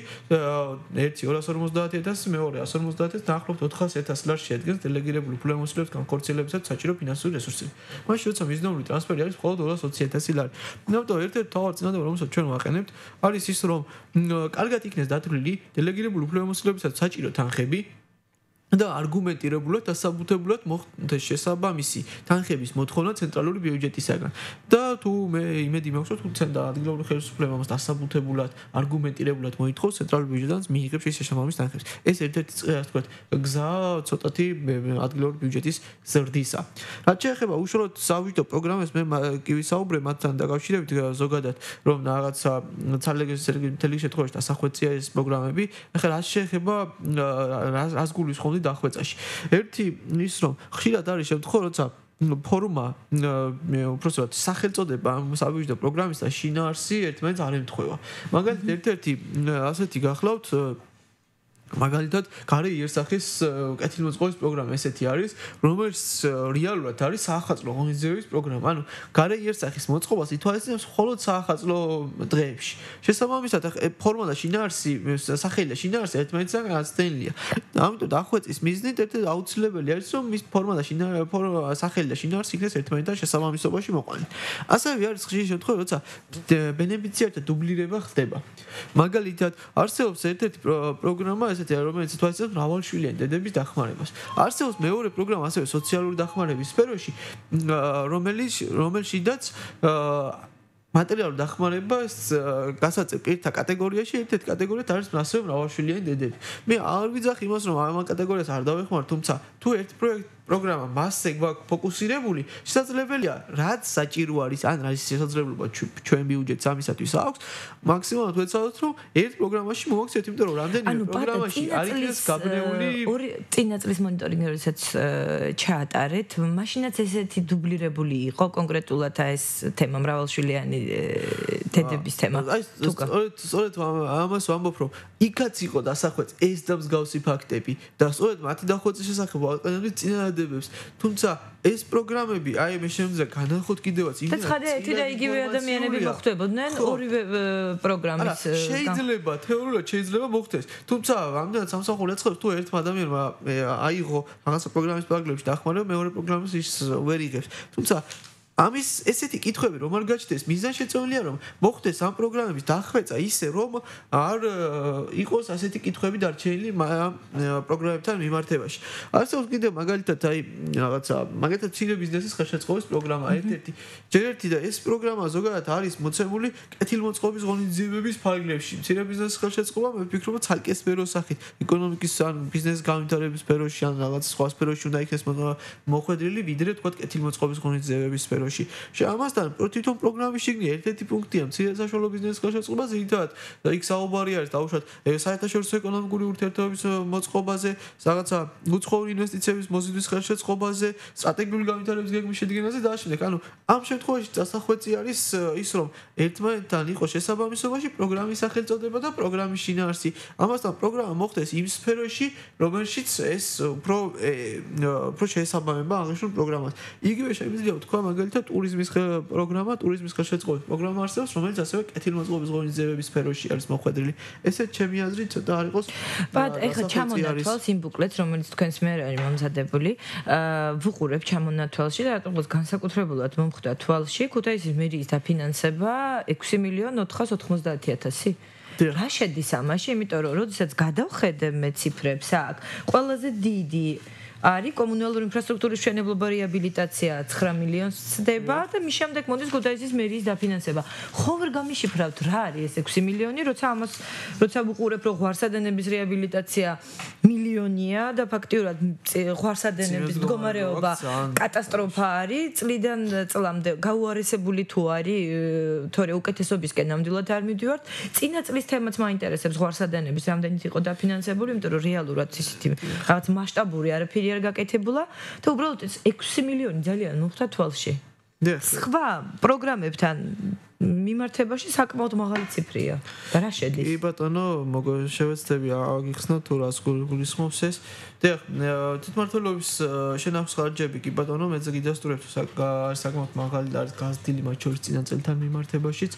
ერთი 250,000, მეორე 150,000 დაახლოებით 400,000 ლარს შეადგენს დელეგირებული უფლებამოსილების განხორციელებისათვის საჭირო ფინანსური რესურსები. მაშინ როცა მიზნობრივი ტრანსფერი არის მხოლოდ 220,000 ლარი. ნამდვილად ერთ-ერთი თავად წინადადება რომელსაც ჩვენ ვაყენებთ არის ის რომ კარგად იქნეს დათვლილი დელეგირებული უფლებამოსილებისათვის საჭირო თანხები და არგუმენტირებულად დასაბუთებულად მოხდა შესაბამისი თანხების მოთხოვნა ცენტრალური ბიუჯეტისაგან და თუ მე იმედი მაქვს რომ თუ და ადგილობრივი ხელისუფლება მას დასაბუთებულად არგუმენტირებულად მოითხოვს ცენტრალურ ბიუჯეტიდან მიიღებს ის შესაბამის თანხებს ეს ერთ-ერთი ასე ვთქვათ გზა ცოტათი ადგილობრივი ბიუჯეტის ზრდისა რაც შეეხება უშუალოდ საბიუჯეტო პროგრამებს მე კი ვისაუბრე მათთან დაკავშირებით ზოგადად რომ რაღაცა მთელი შემთხვევაში დასახვეწია ეს პროგრამები ახლა რაც შეეხება რას გულისხმობ დახვეწაში. ერთი ის რომ ხშირად არის შემთხვევა, როცა ფორუმა უბრალოდ სახელწოდება საბიუჯეტო პროგრამის და შინაარსი ერთმანეთს არ ემთხვევა. მაგალითად ერთ-ერთი ასეთი გახლავთ მაგალითად გარე იერსახის კეთილმოწყობის პროგრამა ესეთი არის რომელიც რეალურად არის საახალწლო ღონისძიებების პროგრამა ანუ გარე იერსახის მოწყობას ითვალისწინებს მხოლოდ საახალწლო დღეებში შესაბამისად ფორმა და შინაარსი სახელი და შინაარსი ერთმანეთისგან გაცდენილია ამიტომ დახვეწის მიზნით ერთ-ერთი აუცილებელი არის რომ მის ფორმა და სახელი და შინაარსი იქნეს ერთმანეთთან შესაბამისობაში მოყვანილი ასევე არის ხშირი შემთხვევა როცა ბენეფიციართა დუბლირება ხდება მაგალითად არსებობს ერთ-ერთი პროგრამა რომელიც თვალსაჩინო მრავალშვილიანი დედების დახმარებას. არსებობს მეორე პროგრამა ასევე სოციალური დახმარების სფეროში, რომელშიც მატერიალური დახმარებას გასაწევ პირთა კატეგორიაში ერთ-ერთი კატეგორიად არის ასევე მრავალშვილიანი დედები. მე არ ვიძახ იმას რომ ამ კატეგორიას არ დავეხმარ, თუმცა თუ ერთ პროგრამა მასზე გვაქვს ფოკუსირებული, შესაძლებელია რაც საჭირო არის, ან რაც შესაძლებლობა ჩვენ ბიუჯეტს ამისათვის აქვს, მაქსიმალურად ვეცადოთ რომ ერთ პროგრამაში მოვაქციოთ, იმიტომ რომ რამდენიმე პროგრამაში არის გაბნეული ორი წინა წლის მონიტორინგი როდესაც ჩაატარეთ, მაშინაც ესეთი დუბლირებული იყო კონკრეტულად ეს თემა მრავალშვილიანი დედების თემა. სწორედ ამას ვამბობ რომ იქაც იყო დასახვეწ ეს და მსგავსი ფაქტები და სწორედ მათი დახვეწის შესახებ ვაყენებდი წინადადებებს თუმცა ეს პროგრამები აი მე შემიძლია განახოთ კიდევაც და ცხადია ერთი და იგივე ადამიანები მოხვდებოდნენ ორივე პროგრამის შეიძლება თეორიულად შეიძლება მოხდეს თუმცა ამდენად სამსახური აწყობს თუ ერთმა ადამიანმა აიღო რაღაცა პროგრამის პარაგრაფში დახმარება მეორე პროგრამის ის ვერ იღებს თუმცა ამის ესეთი კითხვები რომ არ გაჩნდეს მიზანშეწონილია რომ მოხდეს ამ პროგრამების დახვეწა ისე რომ არ იყოს ასეთი კითხვები დარჩენილი პროგრამებთან მიმართებაში. არსებობს კიდევ მაგალითად აი რაღაცა მაგალითად ცირე ბიზნესის ხელშეწყობის პროგრამა ერთ-ერთი ჯერ ერთი და ეს პროგრამა ზოგადად არის მოცემული კეთილმოწყობის ღონისძიებების ფარგლებში. ცირე ბიზნესის ხელშეწყობა მე ვფიქრობ ცალკე სფეროს სახით ეკონომიკის ან ბიზნეს განვითარების სფეროში ან რაღაც სხვა სფეროში უნდა იქნეს მოხვედრილი ვიდრე თქვა კეთილმოწყობის ღონისძიებების სფეროში. ამასთან თვითონ პროგრამის შიგნით ერთ-ერთი პუნქტია მცირე საშუალო ბიზნესის ხელშეწყობაზე ითათ და იქ საუბარი არის დაუშვათ საერთაშორისო ეკონომიკური ურთიერთობების მოწყობაზე, რაღაცა უცხოური ინვესტიციების მოზიდვის ხელშეწყობაზე, სტრატეგიული განვითარების გეგმის შედგენაზე და ამავდროულად. ანუ ამ შემთხვევაში დასახვეწი არის ის რომ ერთმანეთთან იყოს შესაბამისობაში პროგრამის სახელწოდება და პროგრამის შინაარსი. ამასთან პროგრამა მოხდეს იმ სფეროში, რომელშიც ეს უფრო შესაბამება აღნიშნულ პროგრამას. იგივე შემიძლია ვთქვა მაგალითად ტურიზმის პროგრამა, ტურიზმის ხელშეწყობის პროგრამა არსებობს, რომელიც ასევე კეთილმოწყობის ღონისძიებების სფეროში არის მოხვედრილი. ესეც ჩემი აზრით ცოტა არ იყოს. ბატ ეხლა ჩამონათვალს იმ ბუკლეტს, რომელიც თქვენს მიერ არის მომზადებული, ვუყურებ ჩამონათვალში და რატომ განსაკუთრებულად მომხვდა თვალში ქუთაისის მერიის დაფინანსება 6.490.000. რა შედის ამაში? იმიტომ რომ როდესაც გადავხედებ მე ციფრებს აქ, ყველაზე დიდი არის კომუნალური ინფრასტრუქტურის მშენებლობა რეაბილიტაცია 9 მილიონს ცდება და მის შემდეგ მოდის ქუთაისის მერიის დაფინანსება. ხო ვერ გამიშიფრავთ რა არის ეს 6 მილიონი, როცა ვუყურებ რომ ღვარსადენების რეაბილიტაცია მილიონია და ფაქტიურად ღვარსადენების მდგომარეობა კატასტროფა არის, წლიდან წლამდე გაუარესებული თუ არის, თორე უკეთესობისკენ ნამდვილად არ მივდივართ. წინა წლის თემაც მაინტერესებს ღვარსადენების რამდენიც იყო დაფინანსებული, იმიტომ რომ რეალურად ისეთი რაღაც მასშტაბური არაფერი არ გაკეთებულა და უბრალოდ 6 მილიონი ძალიან მოხდა თვალში. სხვა პროგრამებთან მიმართებაში საკმაოდ მაღალი ციფრია. და რა შედის? კი ბატონო, შევეცდები აგიხსნა თუ რას გულისხმობს ეს. და თვითმმართველობის შენახვის ხარჯები კი ბატონო, მეც გიდასტურებ თუ საკმაოდ მაღალი და არის გაზრდილი მათ შორის წინა წელთან მიმართებაშიც.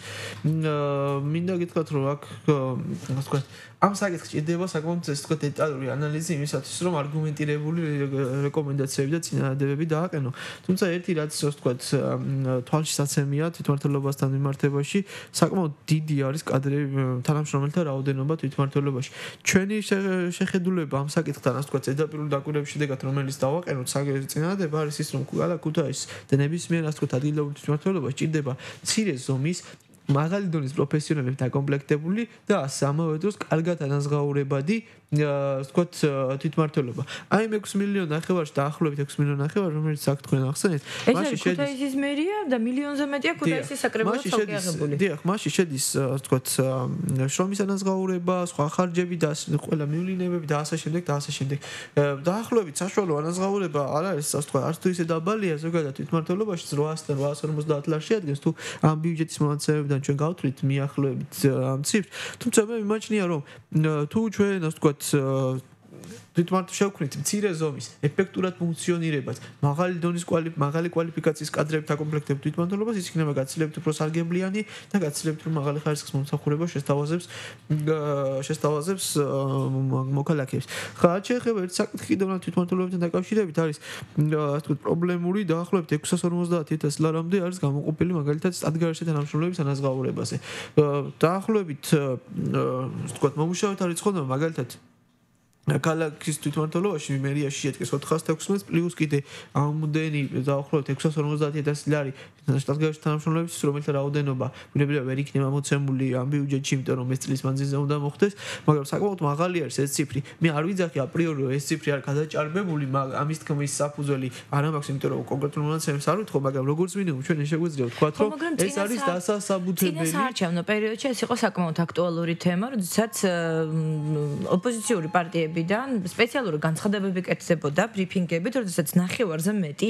მინდა გითხრათ რომ აქ ასე ვთქვათ ამ საკითხს ჭირდება საკმაოდ ეს თქვა დეტალური ანალიზი იმისათვის რომ არგუმენტირებული რეკომენდაციები და წინადადებები დააყენო. თუმცა ერთი რაც ასე ვთქვათ თვალშისაცემია თვითმმართველობასთან მიმართ მიმართებაში საკმაოდ დიდი არის კადრები თანამშრომელთა რაოდენობა თვითმმართველობაში. ჩვენი შეხედულება ამ საკითხთან, ასე ვთქვათ, ზედაპირული დაკვირვების შედეგად, რომელიც დავაყენოთ წინადადება არის ის, რომ ქუთაისის და ნებისმიერ ასე ვთქვათ ადგილობრივ თვითმმართველობა სჭირდება მცირე ზომის მაღალი დონის პროფესიონალები დაკომპლექტებული და ამავე დროს კარგად ანაზღაურებადი ვთქვათ თვითმმართველობა. აი 6 მილიონი ნახევარში დაახლოებით 6 მილიონი ნახევარი, რომელიც აქ თქვენ ახსენეთ, მაშინ შედის ქუთაისის მერია და მილიონზე მეტია ქუთაისის საკრებულო ცალკე აღებული. დიახ, მაშინ შედის ვთქვათ შრომის ანაზღაურება, სხვა ხარჯები და ყველა მივლინებები და ასე შემდეგ. დაახლოებით საშუალო ანაზღაურება არ არის, ასე ვთქვათ, არც თუ ისე დაბალია, ზოგადად თვითმმართველობაში 800-დან 850 ლარს შეადგენს, თუ ამ ბიუჯეტის მონაცემებიდან ჩვენ გავთვლით მიახლოებით ამ ციფრს. თუმცა მე მიმაჩნია, რომ თუ ჩვენ ასე ვთქვათ თვითმმართველობა შევქმნით მცირე ზომის, ეფექტურად ფუნქციონირებას, მაღალი დონის მაღალი კვალიფიკაციის კადრებით აკომპლექტებთ თვითმმართველობას, ის იქნება გაცილებით უფრო სარგებლიანი და გაცილებით უფრო მაღალი ხარისხის მომსახურება შესთავაზებს მოქალაქეებს. ხა შეიძლება ერთ საკითხი კიდევ თვითმმართველობასთან დაკავშირებით არის ასე ვთქვათ პრობლემური დაახლოებით 650,000 ლარამდე არის გამოყოფილი მაგალითად სტატგარში თანამშრომლების ანაზღაურებაზე. დაახლოებით ვთქვათ მომუშავეთა რიცხოვნობა მაგალითად ქალაქის თვითმმართველობაში მერიაში შედგეს 416 პლუს კიდე ამდენი დაახლოებით 650,000 ლარი სტატგარში თანამშრომლების, რომელთა რაოდენობა ბუნებრივად ვერ იქნება მოცემული ამ ბიუჯეტში, იმიტომ რომ ეს წლის მანძილზე უნდა მოხდეს, მაგრამ საკმაოდ მაღალი არის ეს ციფრი. მე არ ვიძახი აპრიორი ეს ციფრი არ გადაჭარბებული, ამის თქმის საფუძველი არ მაქვს, იმიტომ რომ კონკრეტულ მონაცემებს არ ვთქვა, მაგრამ როგორც მინიმუმ ჩვენ შეგვიძლია ვთქვათ, რომ ეს არის დასასაბუთებელი. საარჩევნო პერიოდში ეს იყო საკმაოდ აქტუალური თემა, როდესაც ოპოზიციური პარტიებიდან სპეციალური განცხადებები კეთდებოდა ბრიფინგებით, როდესაც ნახევარზე მეტი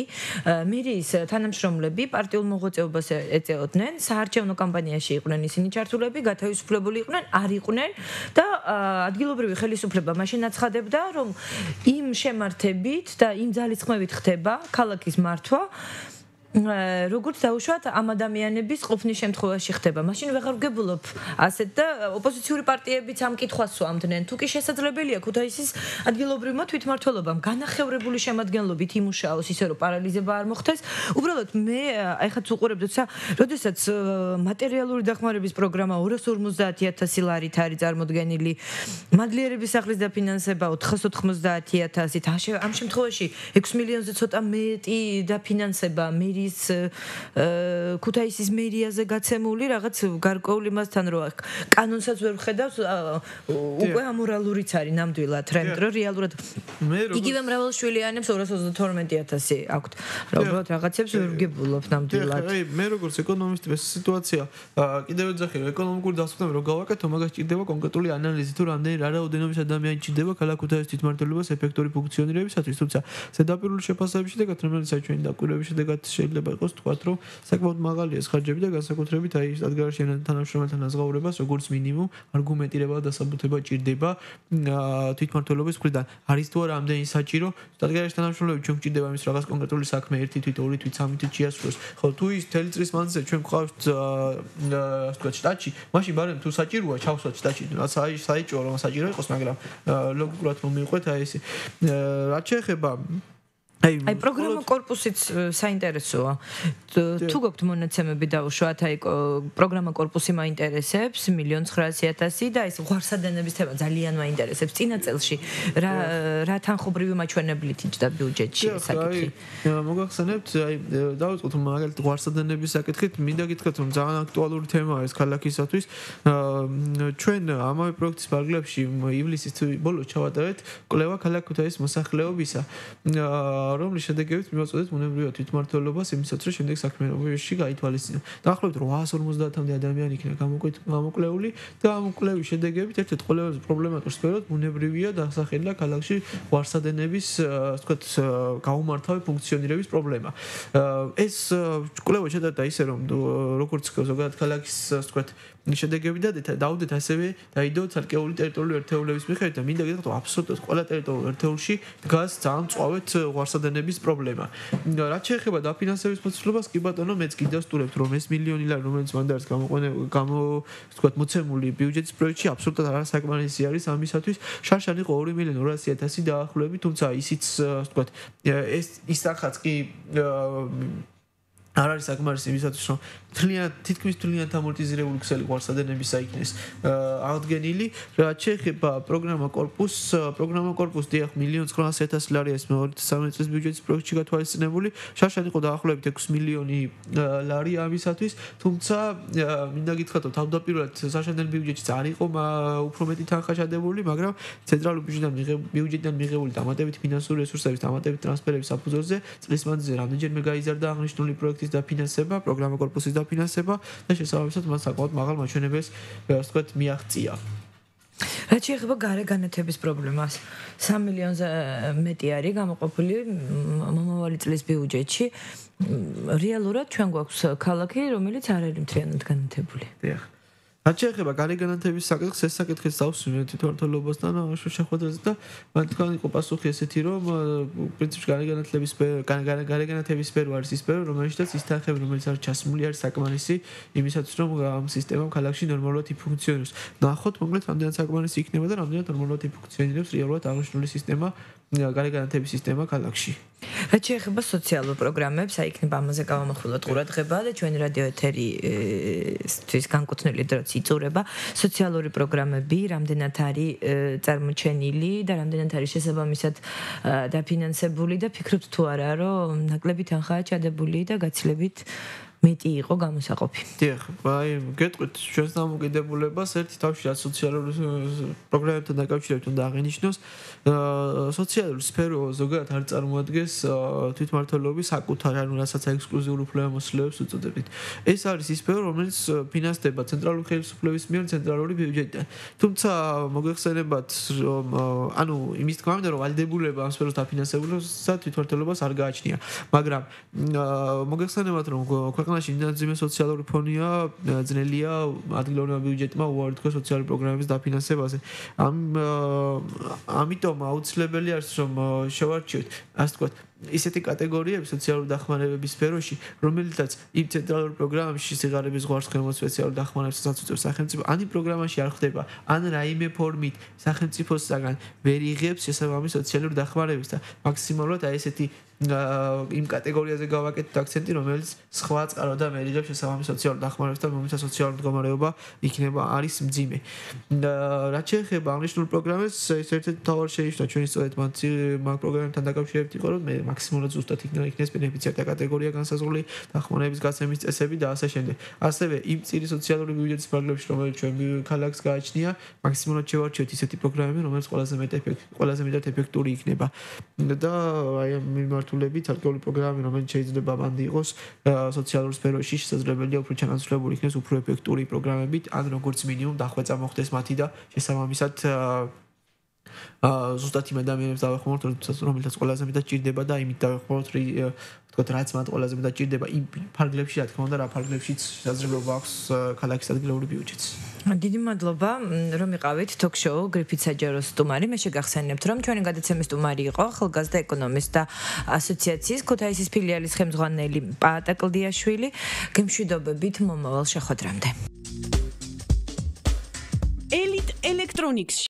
მერიის თანამშრომლები პარტიულ მოღვაწეობას ეწეოდნენ, საარჩევნო კამპანიაში იყვნენ ისინი ჩართულები, გათავისუფლებული იყვნენ, არ იყვნენ და ადგილობრივი ხელისუფლება მაშინ აცხადებდა, რომ იმ შემართებით და იმ ძალისხმევით ხდება ქალაქის მართვა, როგორც დაუშვათ ამ ადამიანების ყოფნის შემთხვევაში ხდება. მაშინ ვეღარ ვგებულობ ასეთ და ოპოზიციური პარტიებიც ამ კითხვას სვამდნენ. თუ კი შესაძლებელია ქუთაისის ადგილობრივმა თვითმმართველობამ განახევრებული შემადგენლობით იმუშაოს, ისე რომ პარალიზება არ მოხდეს. უბრალოდ მე ეხაც უყურებთ, როდესაც მატერიალური დახმარების პროგრამა 250,000 ლარით არის წარმოდგენილი, მადლიერების სახლის დაფინანსება 490,000-ით, ამ შემთხვევაში 6 მილიონზე ცოტა მეტი დაფინანსება ქუთაისის მერიაზე გაცემული რაღაც გარკვეული მასთან რო აქ კანონსაც ვერ ვხედავს, უკვე ამორალურიც არის ნამდვილად, რომ რეალურად იგივე მრავალშვილიანებს 222,000 აქვთ. უბრალოდ რაღაცებს ვერ ვგებულობ ნამდვილად. მე როგორც ეკონომისტი ეს სიტუაცია კიდევ ვეძახი, რომ ეკონომიკური დასაწყნები რო გავაკეთო, მაგას ჭირდება კონკრეტული ანალიზი, თუ რამდენი რაოდენობის ადამიანი ჭირდება ქალაქ ქუთაისის თვითმმართველობას ეფექტური ფუნქციონირებისათვის, თუმცა ზედაპირული შეფასების შედეგად, რომელიც ჩვენი დაკვირვების შედეგად შეიძლება იყოს თქვათ, რომ საკმაოდ მაღალია ეს ხარჯები და განსაკუთრებით აი სტატგარში თანამშრომელთა ანაზღაურებას როგორც მინიმუმ არგუმენტირება და დასაბუთება ჭირდება თვითმმართველობის მხრიდან. არის თუ არა ამდენი საჭირო სტატგარში თანამშრომლები ჩვენ გვჭირდება იმის რაღაც კონკრეტული საქმე 1 თვით, 2 თვით, 3 თვით შეასრულოს. ხო, თუ ის მთელი წლის მანძილზე ჩვენ გვყავთ ასე ვთქვათ შტატში, მაშინ ბარემ თუ საჭიროა ჩავსვათ შტატში, რაც აი საჭირო რომ საჭირო იყოს, მაგრამ ლოგიკურად რომ მივყვეთ აი ესე. რაც შეეხება აი პროგრამა კორპუსიც საინტერესოა. თუ გაქვთ მონაცემები დაუშვათ, აი პროგრამა კორპუსი მაინტერესებს 1,900,000 და ეს ღვარსადენების თემა ძალიან მაინტერესებს. წინა წელში რა თანხობრივი მაჩვენებლით იჯდა ბიუჯეტში ეს საკითხი. მოგახსენებთ, აი დავიწყოთ მაგალითად ღვარსადენების საკითხით, მინდა გითხრათ, რომ ძალიან აქტუალური თემაა ეს ქალაქისათვის. ჩვენ ამავე პროექტის პარალელში ივლისის ბოლოს ჩავატარეთ კვლევა ქალაქ ქუთაისის მოსახლეობისა. რომლის შედეგებით მივაწოდეთ ბუნებრივად თვითმმართველობას იმისაც, რომ შემდეგ საქმიანობაში გაითვალისწინოთ. დაახლოებით 850,000 ადამიანი იქნა გამოკვლეული და ამ კვლევის შედეგებით ერთ-ერთი ყველაზე პრობლემატურ სფეროს ბუნებრივია დასახელდა ქალაქში ღვარსადენების, ასე ვთქვათ, გაუმართავი ფუნქციონირების პრობლემა. ეს კვლევა შედარდა ისე, რომ როგორც ზოგადად ქალაქის, ასე ვთქვათ, შედეგები დავდეთ ასევე დაიდო ცალკეული ტერიტორიული ერთეულების მიხედვით და მინდა გითხრათ, რომ აბსოლუტურად ყველა ტერიტორიულ ერთეულში დგას ძალიან მწვავედ ღვარსადენების პრობლემა. რაც შეეხება დაფინანსების მოცულობას, კი ბატონო, მეც კიდევ ვსტურებთ, რომ ეს მილიონი ლარი, რომელიც მან დაარს ვთქვათ, მოცემული ბიუჯეტის პროექტში აბსოლუტურად არასაკმარისი არის ამისათვის. შარშან იყო 2,200,000 დაახლოებით, თუმცა ისიც, ასე ვთქვათ, ის სახაც კი არ არის საკმარისი იმისათვის რომ თითქმის თლიანად ამორტიზირებული ქსელი ყوارსადენების საიქნეს აღდგენილი რაც შეეხება პროგრამა კორპუს დიახ 1,900,000 ლარი ეს 2013 წლის ბიუჯეტის პროექტში გათვალისწინებული შარშან იყო დაახლოებით 6 მილიონი ლარი ამისათვის თუმცა მინდა გითხრათ რომ თავდაპირველად საშინელ ბიუჯეტშიც არ იყო უფრო მეტი თანხა ჩადებული მაგრამ ცენტრალურ ბიუჯეტიდან მიღებული დამატებითი ფინანსური რესურსების დამატებითი ტრანსფერების საფუძველზე წლის მანძილზე რამდენჯერმე გაიზარდა აღნიშნული პროექტის დაფინანსება, პროგრამა კორპუსის დაფინანსება და შესაბამისად მას საკმაოდ მაღალ მაჩვენებელს ვთქვათ მიაღწია. რაც შეეხება გარე განათების პრობლემას 3 მილიონზე მეტი არის გამოყოფილი მომავალი წლის ბიუჯეტში რეალურად ჩვენ გვაქვს ქალაქი რომელიც არ არის მთლიანად განათებული. დიახ. რაც შეეხება გარე განათების საკითხს, ეს საკითხიც დავსვინეთ თვითმმართველობასთან შეხვედრაზე და მან თქვა იყო პასუხი ესეთი რომ პრინციპში გარე განათების სფერო არის ის სფერო რომელშიც ის თანხები რომელიც არის ჩასმული არის საკმარისი იმისათვის რომ ამ სისტემამ ქალაქში ნორმალურად იფუნქციონიროს. ნახოთ მოკლედ რამდენად საკმარისი იქნება და რამდენად ნორმალურად იფუნქციონირებს რეალურად აღნიშნული სისტემა გარე განათების სისტემა ქალაქში. რაც შეეხება სოციალურ პროგრამებს, აიქნება ამაზე გავამახვილოთ ყურადღება და ჩვენი რადიო ეთერისთვის განკუთვნილი დროც იწურება სოციალური პროგრამები, რამდენად არის წარმოჩენილი და რამდენად არის შესაბამისად დაფინანსებული და ფიქრობთ თუ არა რომ ნაკლები თანხაა ჩადებული და გაცილებით მეტი იყო გამოსაყოფი. დიახ, აი, გეტყვით ჩვენს დამოკიდებულებას ერთი თავში რაც სოციალურ პროგრამებთან დაკავშირებით უნდა აღინიშნოს, სოციალური სფერო ზოგადად არ წარმოადგენს თვითმმართველობის საკუთარ, ანუ რასაც ექსკლუზიურ უფლებამოსილებს უწოდებთ. ეს არის ის სფერო, რომელიც ფინანსდება ცენტრალური ხელისუფლების მიერ ცენტრალური ბიუჯეტიდან. თუმცა მოგეხსენებათ, რომ ანუ იმის თქმა უნდა, რომ ვალდებულება ამ სფეროს დაფინანსებულისა თვითმმართველობას არ გააჩნია, მაგრამ მოგეხსენებათ, რომ ქვეყანაში ინტენსიური სოციალური ფონია, ძნელია ადგილობრივმა ბიუჯეტმა უარი თქვა სოციალური პროგრამების დაფინანსებაზე. ამიტომ აუცილებელი არის რომ შევარჩიოთ, ასე ვთქვათ, ისეთი კატეგორიები სოციალური დახმარებების სფეროში, რომელთაც იმ ცენტრალურ პროგრამებში სიღარიბის ზღვარს ხმელმოს სპეციალურ დახმარებასაც უწევს სახელმწიფო, ან იმ პროგრამაში არ ხდება, ან რაიმე ფორმით სახელმწიფოსგან ვერ იღებს შესაბამის სოციალურ დახმარებას და მაქსიმალურად აი ესეთი იმ კატეგორიაზე გავაკეთეთ აქცენტი, რომელიც სხვა წყარო და ვერ იღებს შესაბამის სოციალურ დახმარებას და რომელთა სოციალური მდგომარეობა იქნება არის მძიმე. რაც შეეხება აღნიშნულ პროგრამებს, ეს ერთ-ერთი მთავარი შენიშვნა ჩვენი სწორედ მაგ პროგრამებთან დაკავშირებით იყო, რომ მაქსიმალურად ზუსტად იქნეს ბენეფიციართა კატეგორია განსაზღვრული, დახმარების გაცემის წესები და ასე შემდეგ. ასევე იმ წირი სოციალური ბიუჯეტის ფარგლებში, რომელიც ჩვენ ქალაქს გააჩნია, მაქსიმალურად შევარჩიოთ ისეთი პროგრამები, რომელიც ყველაზე მეტად ეფექტური იქნება. და აი ამ მიმართულებით არქეული პროგრამები, რომელიც შეიძლება მანდი იყოს სოციალურ სფეროში, შესაძლებელია უფრო ჩანაცვლებული იქნეს უფრო ეფექტური პროგრამებით, ან როგორც მინიმუმ დახვეწა მოხდეს მათი და შესაბამისად ზუსტად იმ ადამიანებს დავეხმაროთ, რომელთაც ყველაზე მეტად ჭირდება და იმით დავეხმაროთ, ვთქვათ, რაც მათ ყველაზე მეტად ჭირდება იმ ფარგლებში, რა თქმა უნდა, რა ფარგლებშიც შესაძლებლობა აქვს ქალაქის ადგილობრივი ბიუჯეტს. დიდი მადლობა, რომ იყავით ток-შოუ გრიფით საჯაროს სტუმარი. მე შეგახსენებთ, რომ ჩვენი გადაცემის სტუმარი იყო ახალგაზრდა ეკონომისტთა ასოციაციის ქუთაისის ფილიალის ხელმძღვანელი პაატა კლდიაშვილი. გემშვიდობებით მომავალ შეხვედრამდე. ელიტ ელექტრონიკსში